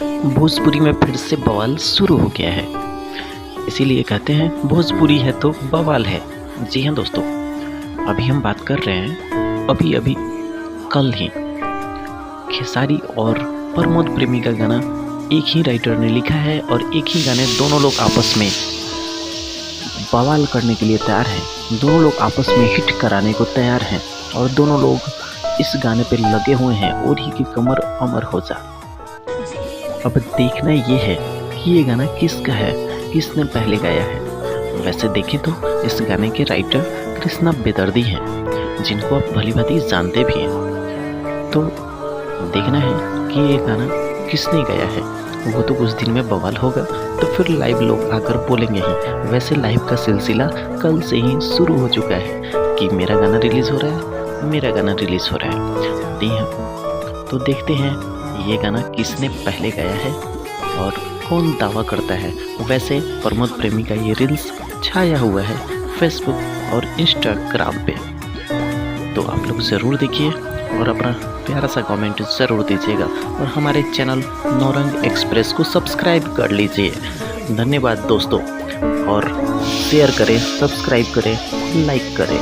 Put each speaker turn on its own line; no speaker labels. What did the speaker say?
भोजपुरी में फिर से बवाल शुरू हो गया है। इसीलिए कहते हैं भोजपुरी है तो बवाल है। जी हाँ दोस्तों, अभी हम बात कर रहे हैं अभी कल ही खेसारी और प्रमोद प्रेमी का गाना एक ही राइटर ने लिखा है और एक ही गाने दोनों लोग आपस में बवाल करने के लिए तैयार हैं। दोनों लोग आपस में हिट कराने को तैयार हैं और दोनों लोग इस गाने पे लगे हुए हैं। और ही की कमर अमर हो जा। अब देखना ये है कि ये गाना किसका है, किसने पहले गाया है। वैसे देखें तो इस गाने के राइटर कृष्णा बेदर्दी हैं, जिनको आप भली भांति जानते भी हैं। तो देखना है कि ये गाना किसने गाया है। वो तो कुछ दिन में बवाल होगा, तो फिर लाइव लोग आकर बोलेंगे ही। वैसे लाइव का सिलसिला कल से ही शुरू हो चुका है कि मेरा गाना रिलीज़ हो रहा है, मेरा गाना रिलीज़ हो रहा है। जी हाँ, तो देखते हैं ये गाना किसने पहले गाया है और कौन दावा करता है। वैसे प्रमोद प्रेमी का ये रील्स छाया हुआ है फेसबुक और इंस्टाग्राम पे, तो आप लोग ज़रूर देखिए और अपना प्यारा सा कमेंट ज़रूर दीजिएगा और हमारे चैनल नौरंग एक्सप्रेस को सब्सक्राइब कर लीजिए। धन्यवाद दोस्तों, और शेयर करें, सब्सक्राइब करें, लाइक करें।